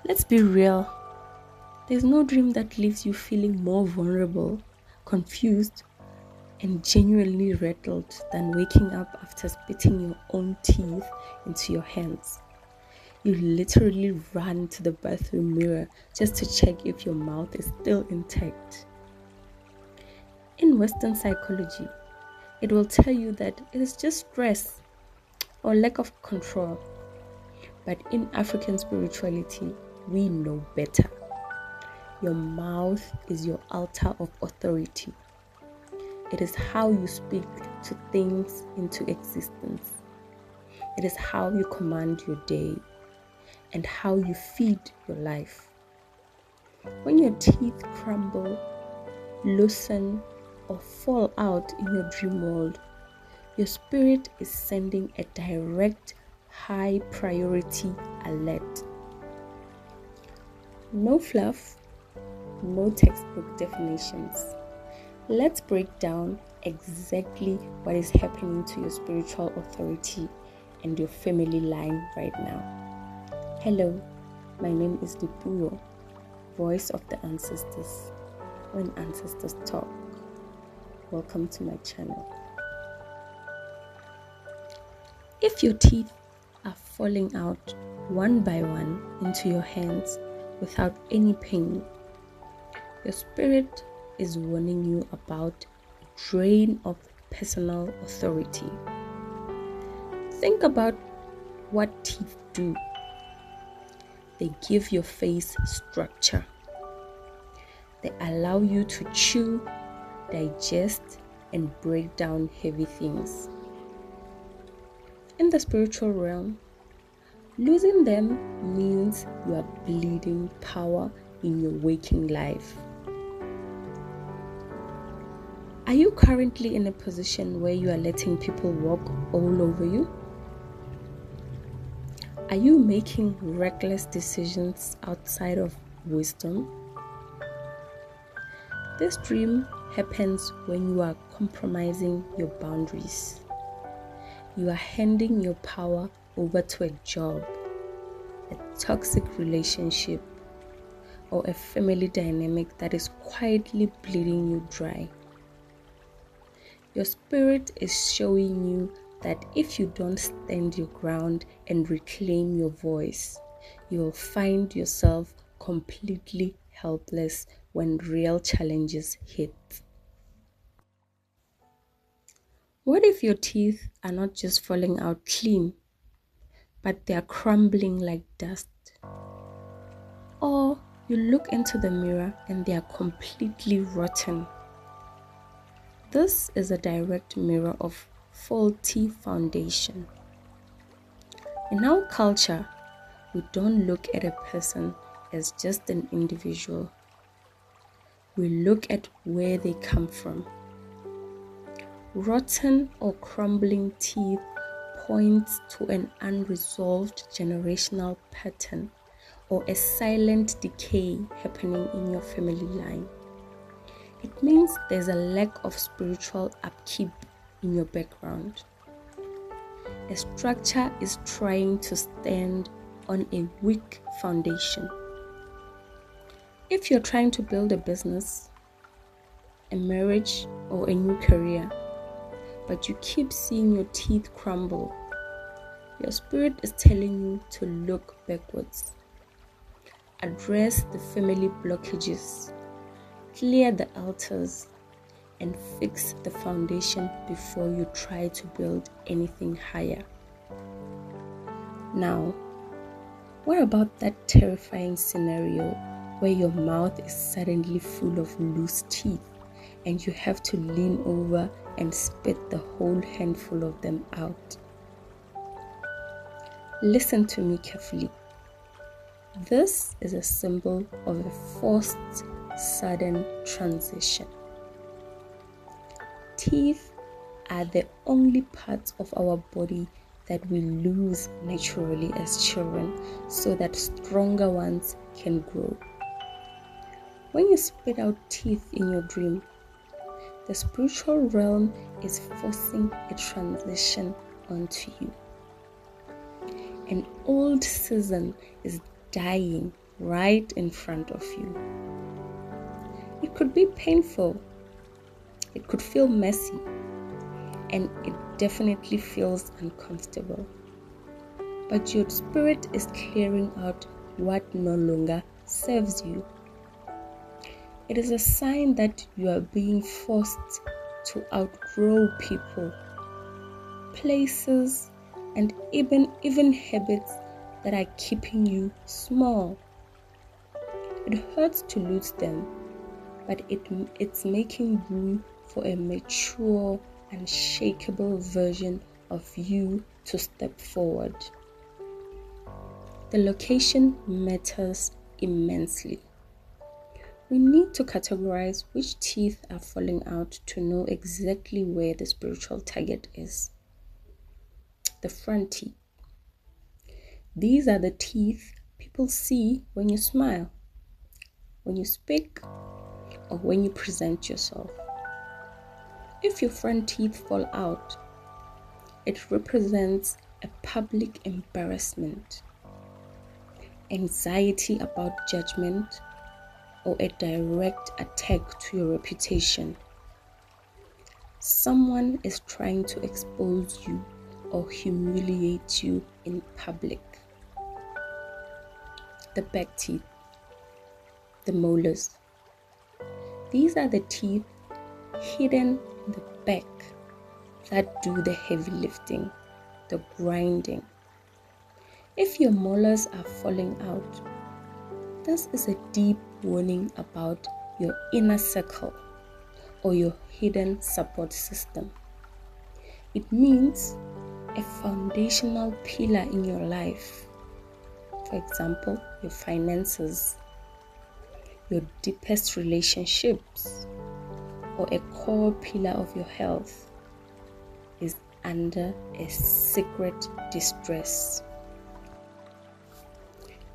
Let's be real. There's no dream that leaves you feeling more vulnerable, confused, and genuinely rattled than waking up after spitting your own teeth into your hands. You literally run to the bathroom mirror just to check if your mouth is still intact. In Western psychology, it will tell you that it is just stress or lack of control. But in African spirituality, we know better. Your mouth is your altar of authority. It is how you speak to things into existence. It is how you command your day and how you feed your life. When your teeth crumble, loosen, or fall out in your dream world, your spirit is sending a direct, high priority alert. No fluff, no textbook definitions. Let's break down exactly what is happening to your spiritual authority and your family line right now. Hello, my name is Dipuyo, voice of the ancestors, when ancestors talk. Welcome to my channel. If your teeth are falling out one by one into your hands without any pain, your spirit is warning you about a drain of personal authority. Think about what teeth do. They give your face structure. They allow you to chew, digest, and break down heavy things. In the spiritual realm, losing them means you are bleeding power in your waking life. Are you currently in a position where you are letting people walk all over you? Are you making reckless decisions outside of wisdom? This dream happens when you are compromising your boundaries. You are handing your power over to a job, a toxic relationship, or a family dynamic that is quietly bleeding you dry. Your spirit is showing you that if you don't stand your ground and reclaim your voice, you will find yourself completely helpless when real challenges hit. What if your teeth are not just falling out clean, but they are crumbling like dust? Or you look into the mirror and they are completely rotten. This is a direct mirror of faulty foundation. In our culture, we don't look at a person as just an individual. We look at where they come from. Rotten or crumbling teeth points to an unresolved generational pattern or a silent decay happening in your family line. It means there's a lack of spiritual upkeep in your background. A structure is trying to stand on a weak foundation. If you're trying to build a business, a marriage, or a new career, but you keep seeing your teeth crumble, your spirit is telling you to look backwards. Address the family blockages, clear the altars, and fix the foundation before you try to build anything higher. Now, what about that terrifying scenario where your mouth is suddenly full of loose teeth and you have to lean over and spit the whole handful of them out? Listen to me carefully. This is a symbol of a forced, sudden transition. Teeth are the only parts of our body that we lose naturally as children so that stronger ones can grow. When you spit out teeth in your dream, the spiritual realm is forcing a transition onto you. An old season is dying right in front of you. It could be painful, it could feel messy, and it definitely feels uncomfortable. But your spirit is clearing out what no longer serves you. It is a sign that you are being forced to outgrow people, places, and even habits that are keeping you small. It hurts to lose them, but it's making room for a mature, unshakable version of you to step forward. The location matters immensely. We need to categorize which teeth are falling out to know exactly where the spiritual target is. The front teeth. These are the teeth people see when you smile, when you speak, or when you present yourself. If your front teeth fall out, it represents a public embarrassment, anxiety about judgment, or a direct attack to your reputation. Someone is trying to expose you or humiliate you in public. The back teeth, the molars. These are the teeth hidden in the back that do the heavy lifting, the grinding. If your molars are falling out, this is a deep warning about your inner circle or your hidden support system. It means a foundational pillar in your life. For example, your finances, your deepest relationships, or a core pillar of your health is under a secret distress.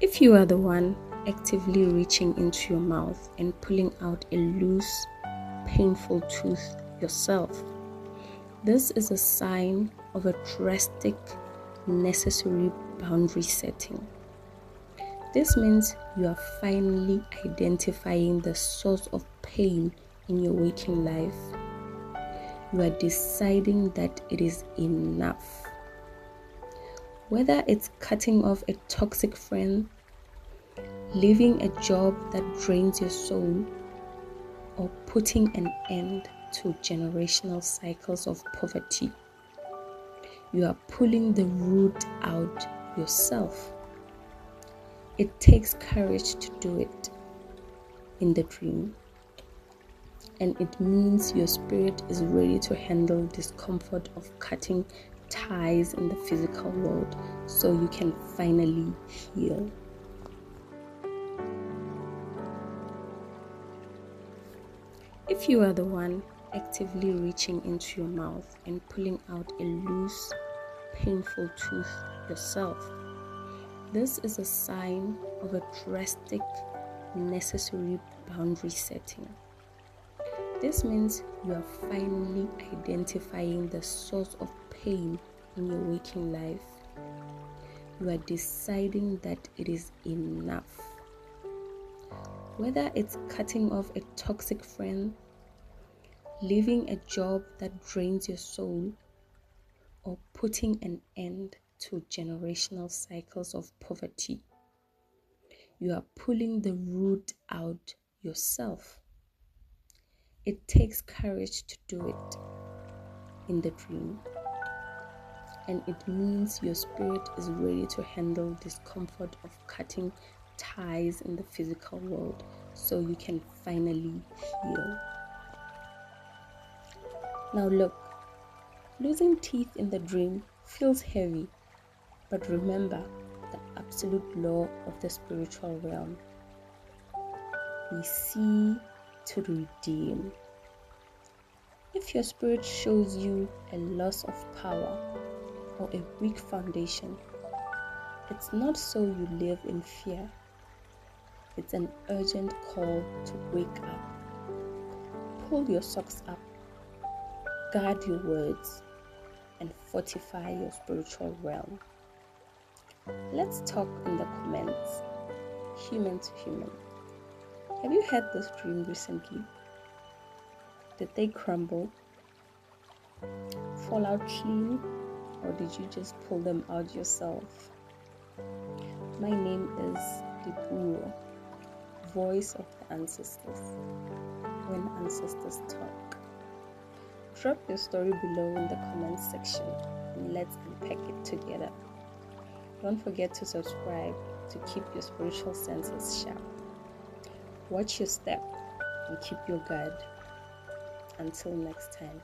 If you are the one actively reaching into your mouth and pulling out a loose, painful tooth yourself, this is a sign of a drastic, necessary boundary setting. This means you are finally identifying the source of pain in your waking life. You are deciding that it is enough. Whether it's cutting off a toxic friend, leaving a job that drains your soul, or putting an end to generational cycles of poverty, you are pulling the root out yourself. It takes courage to do it in the dream, and it means your spirit is ready to handle discomfort of cutting ties in the physical world so you can finally heal. If you are the one actively reaching into your mouth and pulling out a loose, painful tooth yourself, this is a sign of a drastic, necessary boundary setting. This means you are finally identifying the source of pain in your waking life. You are deciding that it is enough. Whether it's cutting off a toxic friend, leaving a job that drains your soul, or putting an end to generational cycles of poverty, you are pulling the root out yourself. It takes courage to do it in the dream, and it means your spirit is ready to handle discomfort of cutting ties in the physical world so you can finally heal. Now look, losing teeth in the dream feels heavy, but remember the absolute law of the spiritual realm. We see to redeem. If your spirit shows you a loss of power or a weak foundation, it's not so you live in fear. It's an urgent call to wake up. Pull your socks up, guard your words, and fortify your spiritual realm. Let's talk in the comments. human to human. Have you had this dream recently? Did they crumble, fall out clean, or did you just pull them out yourself? My name is Dipuo, voice of the ancestors, when ancestors talk. Drop your story below in the comments section and let's unpack it together. Don't forget to subscribe to keep your spiritual senses sharp. Watch your step and keep your guard. Until next time.